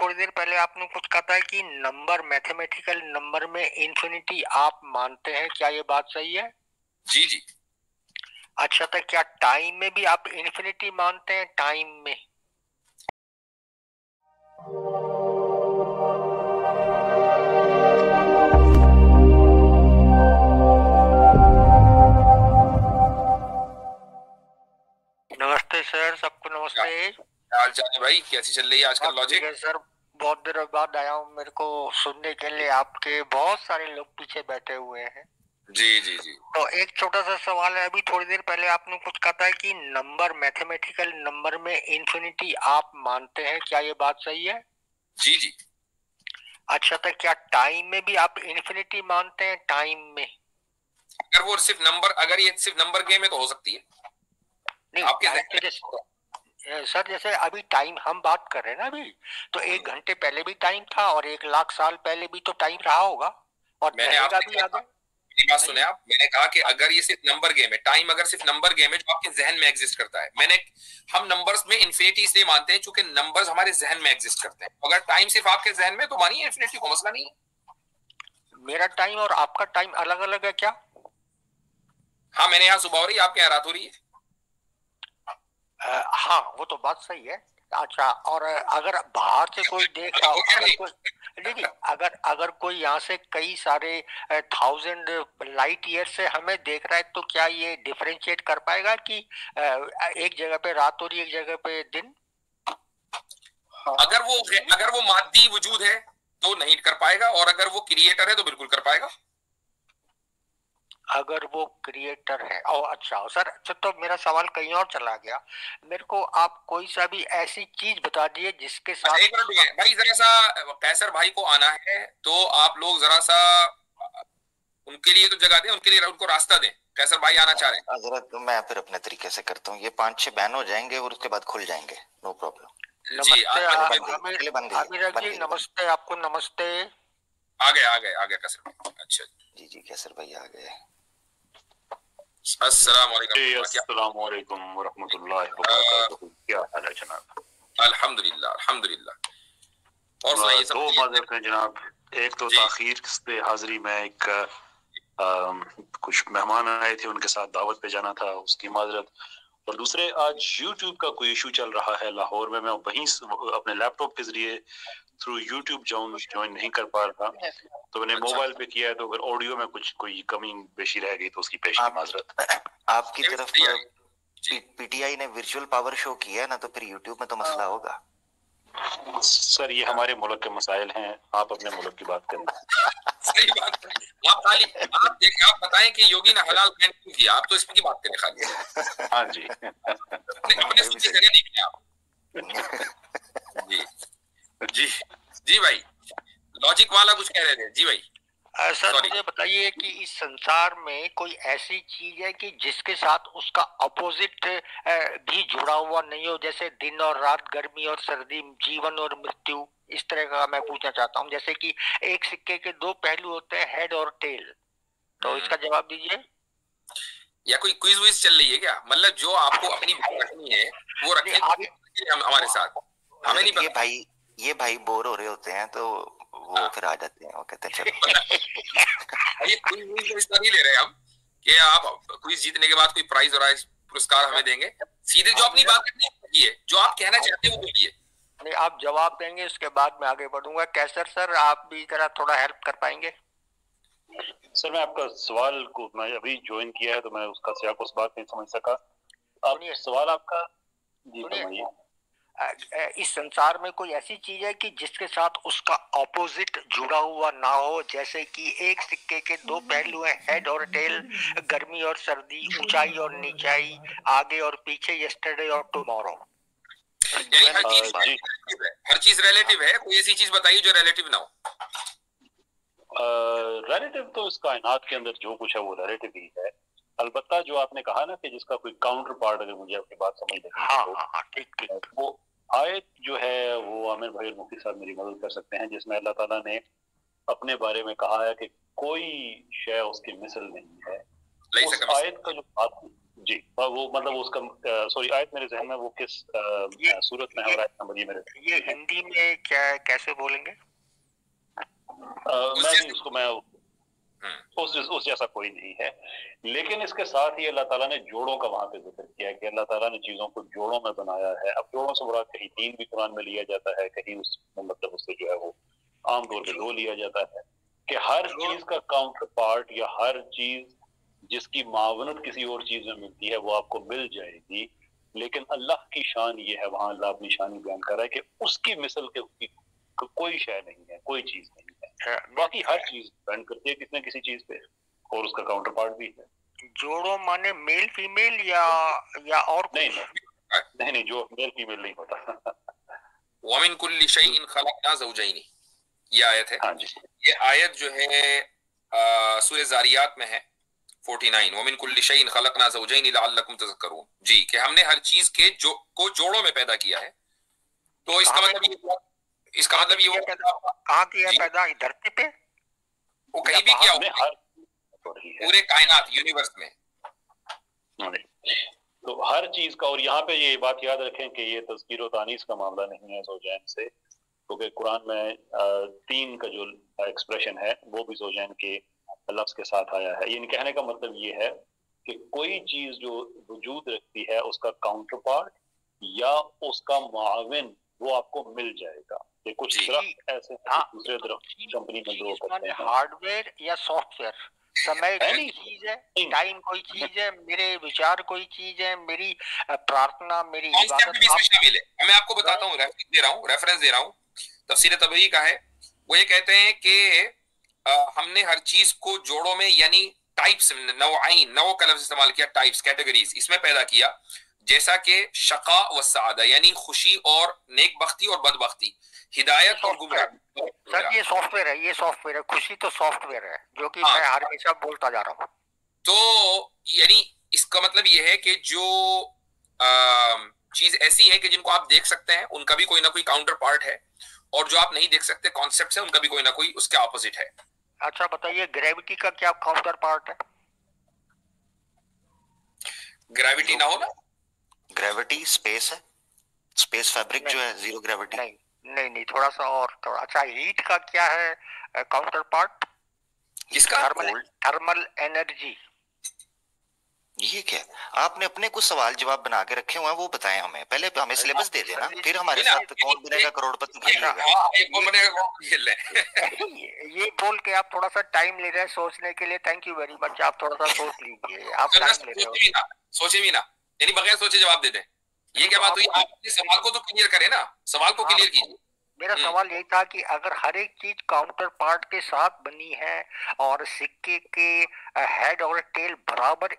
थोड़ी देर पहले आपने कुछ कहा था कि नंबर, मैथमेटिकल नंबर में इंफिनिटी आप मानते हैं, क्या ये बात सही है? जी जी। अच्छा, तो क्या टाइम में भी आप इंफिनिटी मानते हैं? टाइम में नमस्ते सर, सबको नमस्ते। क्या हाल चाल है भाई, कैसी चल रही है आजकल लॉजिक? सर, बहुत देर बाद आया हूँ, मेरे को सुनने के लिए आपके बहुत सारे लोग पीछे बैठे हुए हैं। जी जी जी। तो एक छोटा सा सवाल है, अभी थोड़ी देर पहले आपने कुछ कहा था कि नंबर, मैथमेटिकल नंबर में इंफिनिटी आप मानते हैं, क्या ये बात सही है? जी जी। अच्छा, तो क्या टाइम में भी आप इंफिनिटी मानते हैं? टाइम में अगर वो सिर्फ नंबर, अगर ये सिर्फ नंबर गेम है तो हो सकती है। नहीं, आपके टाइम तो जहन जैसे सर, जैसे अभी टाइम हम बात कर रहे हैं ना अभी, तो 1 घंटे पहले भी टाइम था और 1 लाख साल पहले भी तो टाइम रहा होगा और मैंने रहेगा आपसे भी कहा था, आगे। मेरी बात सुने बताइए। आप, मैंने कहा कि अगर ये सिर्फ नंबर गेम है, टाइम अगर सिर्फ नंबर गेम है जो आपके जहन में एग्जिस्ट करता है, हम नंबर्स में इन्फिनिटी इसलिए मानते हैं क्योंकि नंबर्स हमारे जहन में एग्जिस्ट करते हैं। अगर टाइम सिर्फ आपके जहन में तो मानिए इन्फिनिटी को मसला नहीं है। मेरा टाइम और आपका टाइम अलग अलग है क्या? हाँ, मैंने यहाँ सुबह हो रही है, आपके यहाँ रात हो रही है। हाँ, वो तो बात सही है। अच्छा, और अगर बाहर से कोई देख रहा हो, हो क्या अगर नहीं? कोई, नहीं नहीं, अगर अगर कोई यहाँ से कई सारे 1000 लाइट ईयर से हमें देख रहा है, तो क्या ये डिफरेंशिएट कर पाएगा कि एक जगह पे रात हो रही है, एक जगह पे दिन? अगर वो मादी वजूद है तो नहीं कर पाएगा, और अगर वो क्रिएटर है तो बिल्कुल कर पाएगा। अगर वो क्रिएटर है, ओ अच्छा सर, अच्छा तो मेरा सवाल कहीं और चला गया। मेरे को आप कोई सा भी ऐसी चीज बता दिए जिसके अच्छा, साथ एक मिनट भाई, जरा सा कैसर भाई को आना है तो आप लोग जरा सा उनके लिए तो जगह दें, उनके लिए उनको रास्ता दें। कैसर भाई आना चाह रहे हैं। हजरत, तो मैं फिर अपने तरीके से करता हूँ। ये 5-6 बैन हो जाएंगे और उसके बाद खुल जाएंगे, नो प्रॉब्लम। जी, नमस्ते बन आमिर गई जी, नमस्ते, आपको नमस्ते। आ गए कैसर भाई। अच्छा जी जी, कैसर भाई आ गए। अस्सलाम वालेकुम वरहमतुल्लाहि वबरकातुहू। क्या हाल है जनाब? अल्हम्दुलिल्लाह अल्हम्दुलिल्लाह। और सुनाइए सब? दो माजरत हैं जनाब। एक तो ताखीर से हाजिरी में, एक कुछ मेहमान आए थे, उनके साथ दावत पे जाना था, उसकी माजरत। और दूसरे, आज यूट्यूब का कोई इशू चल रहा है लाहौर में। मैं वहीं अपने लैपटॉप के जरिए थ्रू यूट्यूब ज्वाइन नहीं कर पा रहा, तो मैंने मोबाइल पे किया है। तो अगर ऑडियो में कोई कमी पेशी रह गई तो उसकी पेशी माजरत। आपकी तरफ पीटीआई ने वर्चुअल पावर शो किया है ना, तो फिर यूट्यूब में तो मसला होगा। सर, ये हमारे मुल्क के मसाइल हैं, आप अपने मुल्क की बात करें। सही बात है। आप बताएं कि योगी ने हलाल बैन क्यों किया, आप तो इसमें की बात करें खाली। हाँ जी। अपने सीधे जगह नहीं किया आप। जी जी जी भाई, लॉजिक वाला कुछ कह रहे थे जी भाई। सर, मुझे बताइए कि इस संसार में कोई ऐसी चीज है कि जिसके साथ उसका अपोजिट भी जुड़ा हुआ नहीं हो, जैसे दिन और रात, गर्मी और सर्दी, जीवन और मृत्यु, इस तरह का मैं पूछना चाहता हूँ। जैसे कि एक सिक्के के दो पहलू होते हैं, हेड और टेल। तो इसका जवाब दीजिए। या कोई क्विज विज चल रही है क्या? मतलब जो आपको अपनी बात रखनी है वो रखें हमारे साथ, हमें नहीं पता। ये भाई बोर हो रहे होते हैं तो वो फिर आ जाते हैं, वो कहते हैं चलो। ये क्विज विज इस तरह नहीं ले रहे हम कि आप क्विज जीतने के बाद कोई प्राइज और पुरस्कार हमें देंगे। सीधे जो अपनी बात रखनी है, जो आप कहना चाहते हैं वो बोलिए। नहीं, आप जवाब देंगे, उसके बाद मैं आगे बढ़ूंगा। कैसर सर, आप भी जरा थोड़ा हेल्प कर पाएंगे? सर, मैं आपका सवाल को, मैं अभी ज्वाइन किया है तो मैं उसका सियाक उस बात नहीं समझ सका। आप सवाल आपका जी फरमाइए। इस संसार में कोई ऐसी चीज है कि जिसके साथ उसका ऑपोजिट जुड़ा हुआ ना हो, जैसे कि एक सिक्के के दो पहलू हैं, हेड और टेल, गर्मी और सर्दी, ऊंचाई और नीचाई, आगे और पीछे, यस्टरडे और टुमारो। हर चीज रिलेटिव है, कोई ऐसी चीज बताइए जो रिलेटिव ना हो। रिलेटिव तो इस कायनात के अंदर जो कुछ है वो रिलेटिव ही है। अलबत्ता जो आपने कहा ना कि जिसका कोई काउंटर पार्ट, अगर मुझे आपकी बात समझ लगी, हाँ, ठीक। वो आयत जो है वो आमिर भाई और मुफ्ती साहब मेरी मदद कर सकते हैं, जिसमें अल्लाह ताला ने अपने बारे में कहा है कि कोई शय उसकी मिसल नहीं है। उस आयत का जो जी, और वो मतलब उसका सॉरी आयत मेरे जहन में वो किस सूरत में है और आयत नंबर ये मेरे ये हिंदी में क्या कैसे बोलेंगे? मैं भी उसको मैं उस जैसा कोई नहीं है, लेकिन इसके साथ ही अल्लाह ताला ने जोड़ों का वहां पे जिक्र किया है कि अल्लाह ताला ने चीजों को जोड़ों में बनाया है। अब जोड़ों से बड़ा कहीं 3 भी कुरान में लिया जाता है, कहीं उसमें मतलब उससे जो है वो आमतौर पे 2 लिया जाता है कि हर चीज का काउंटर पार्ट या हर चीज जिसकी मावनत किसी और चीज में मिलती है वो आपको मिल जाएगी, लेकिन अल्लाह की शान ये है, वहां अल्लाह अपनी शान बयान कर रहा है कि उसकी मिसल के उसकी कोई शय नहीं है, कोई चीज नहीं है। बाकी हर चीज डिपेंड करती है किसी न किसी चीज पे और उसका काउंटर पार्ट भी है। जोड़ो माने मेल फीमेल या और नहीं नहीं नहीं, जो मेल फीमेल नहीं होता। वमिन कुल्ली शैइन खलकना ज़ौजैनी, ये आयत है। हाँ जी, ये आयत जो है सूरह ज़ारियात में है 49, वमिन कुल्ली शैइन खलकना ज़ौजैनी लअल्लकुम तज़क्करून। जी, कि हमने हर चीज के को जोड़ों में पैदा किया है। तो इसका मतलब ये कहाँ किया पैदा? धरती पे? वो कहीं भी किया हो, पूरे कायनात यूनिवर्स में। तो हर चीज का, और यहाँ पे ये बात याद रखें कि ये तज़कीर व तानीस का मामला नहीं है ज़ौजैन से, क्योंकि कुरान में 3 का जो एक्सप्रेशन है वो भी ज़ौजैन के लफ्ज के साथ आया है। यानी कहने का मतलब ये है कि कोई चीज जो वजूद रखती है उसका काउंटर पार्ट या उसका मुआविन वो आपको मिल जाएगा। ये कुछ दरख्त ऐसे दूसरे दरख्त कंपनी में ग्रो करते हैं। हार्डवेयर या सॉफ्टवेयर? समय कोई चीज है, टाइम कोई चीज है, मेरे विचार कोई चीज है, मेरी प्रार्थना, मेरी इबादत शामिल है। मैं आपको बताता हूँ, रेफरेंस दे रहा हूँ, तफसीर तबरी का है। वो ये कहते हैं कि हमने हर चीज को जोड़ों में यानी टाइप्स, नौ का लफ्ज इस्तेमाल किया, टाइप्स, कैटेगरीज इसमें पैदा किया, जैसा कि शका व सादा यानी खुशी और नेकबख्ती और बदबख्ती, हिदायत और गुमराही। सर ये सॉफ्टवेयर है, ये सॉफ्टवेयर है, खुशी तो सॉफ्टवेयर है जो कि मैं हमेशा बोलता जा रहा हूँ। तो यानी इसका मतलब ये है कि जो चीज ऐसी है कि जिनको आप देख सकते हैं उनका भी कोई ना कोई काउंटर पार्ट है, और जो आप नहीं देख सकते कॉन्सेप्ट है उनका भी कोई ना कोई उसके ऑपोजिट है। अच्छा बताइए, ग्रेविटी का क्या काउंटर पार्ट है? ग्रेविटी ना हो ना, ग्रेविटी स्पेस है, स्पेस फैब्रिक जो है, जीरो ग्रेविटी। नहीं थोड़ा सा और थोड़ा। अच्छा, हीट का क्या है काउंटर पार्ट? किसका? Thermal energy. ये क्या? आपने अपने कुछ सवाल जवाब बना के रखे हुए हैं, वो बताएं हमें। पहले हमें सिलेबस दे देना, फिर हमारे साथ कौन बनेगा करोड़पति ये बोल के आप थोड़ा सा टाइम ले रहे हैं सोचने के लिए। Thank you very much. आप थोड़ा सा सोच लीजिए, आप टाइम ले रहे हो। सोचे भी ना, यानी बगैर सोचे जवाब दे दें, ये क्या बात हुई? आप अपने सवाल को तो क्लियर करें ना, सवाल को क्लियर कीजिए। मेरा सवाल यही था कि अगर हर एक चीज काउंटर पार्ट के साथ बनी है और सिक्के के हेड और टेल बराबर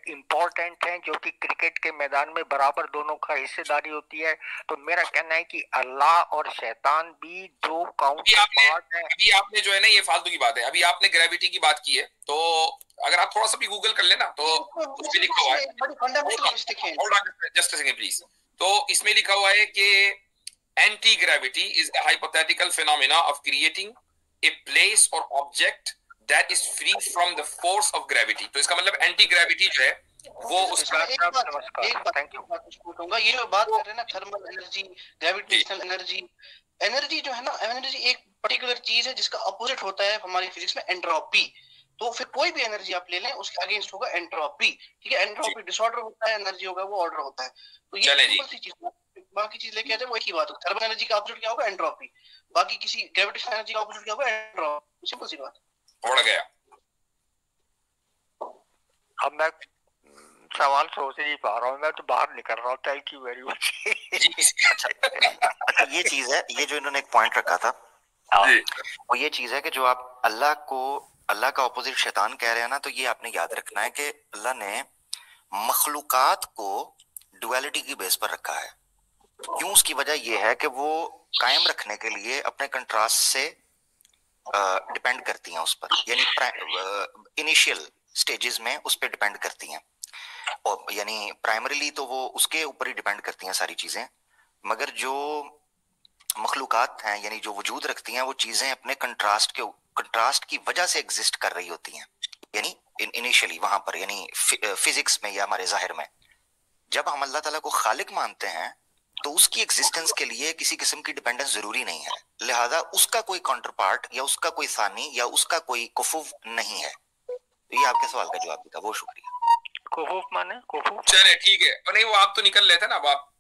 इम्पोर्टेंट हैं, जो कि क्रिकेट के मैदान में बराबर दोनों का हिस्सेदारी होती है, तो मेरा कहना है कि अल्लाह और शैतान भी दो काउंटर पार्ट हैं। अभी आपने जो है ना, ये फालतू की बात है, अभी आपने ग्रेविटी की बात की है, तो अगर आप थोड़ा सा भी गूगल कर लेना तो उसमें लिखा हुआ है, जस्ट अ सेकंड प्लीज, तो इसमें लिखा हुआ है कि anti gravity is a hypothetical phenomena of creating a place और object that is free from the force of gravity। तो इसका मतलब एंटी ग्रेविटी जो है वो उसका ये बात कर रहे हैं ना, thermal energy, gravitational energy. Energy जो है ना, एनर्जी एक पर्टिकुलर चीज है जिसका अपोजिट होता है हमारी फिजिक्स में एंट्रोपी। तो फिर कोई भी एनर्जी आप ले लें उसके अगेंस्ट होगा एंट्रोपी। ठीक है, एंट्रोपी डिसऑर्डर होता है, एनर्जी होगा वो ऑर्डर होता है। तो ये सिंपल सी चीज है, बाकी चीज लेके आ जाए वो एक ही बात होगी। थर्मल एनर्जी का अपोजिट क्या होगा? एंट्रोपी। बाकी किसी ग्रेविटेशनल एनर्जी का अपोजिट क्या होगा? एंट्रोपी। सिंपल सी बात। उड़ गया। अब मैं सवाल सोच नहीं पा रहा हूँ, मैं तो बाहर निकल रहा हूँ। Thank you very much. अच्छा ये चीज है, ये जो इन्होंने एक पॉइंट रखा था वो ये चीज है कि जो आप अल्लाह का ऑपोजिट शैतान कह रहे हैं ना, तो ये आपने याद रखना है कि अल्लाह ने मखलूकात को डुअलिटी की बेस पर रखा है। क्यों? उसकी वजह ये है कि वो कायम रखने के लिए अपने कंट्रास्ट से डिपेंड करती हैं उस पर, यानी इनिशियल स्टेजेस में उस पर डिपेंड करती हैं, और यानी प्राइमरीली तो वो उसके ऊपर ही डिपेंड करती हैं सारी चीजें। मगर जो मखलूकात हैं यानी जो वजूद रखती हैं, वो चीजें अपने कंट्रास्ट की वजह से एग्जिस्ट कर रही होती हैं। यानी इनिशियली वहां पर, यानी फिजिक्स में या हमारे जाहिर में, जब हम अल्लाह ताला को खालिक मानते हैं तो उसकी एग्जिस्टेंस के लिए किसी किस्म की डिपेंडेंस जरूरी नहीं है, लिहाजा उसका कोई काउंटर पार्ट या उसका कोई सानी या उसका कोई कुफुफ नहीं है। ये आपके सवाल का जवाब था, बहुत शुक्रिया। कुफुफ माने कुफुफ? चले ठीक है, नहीं वो आप तो निकल लेते ना, अब आप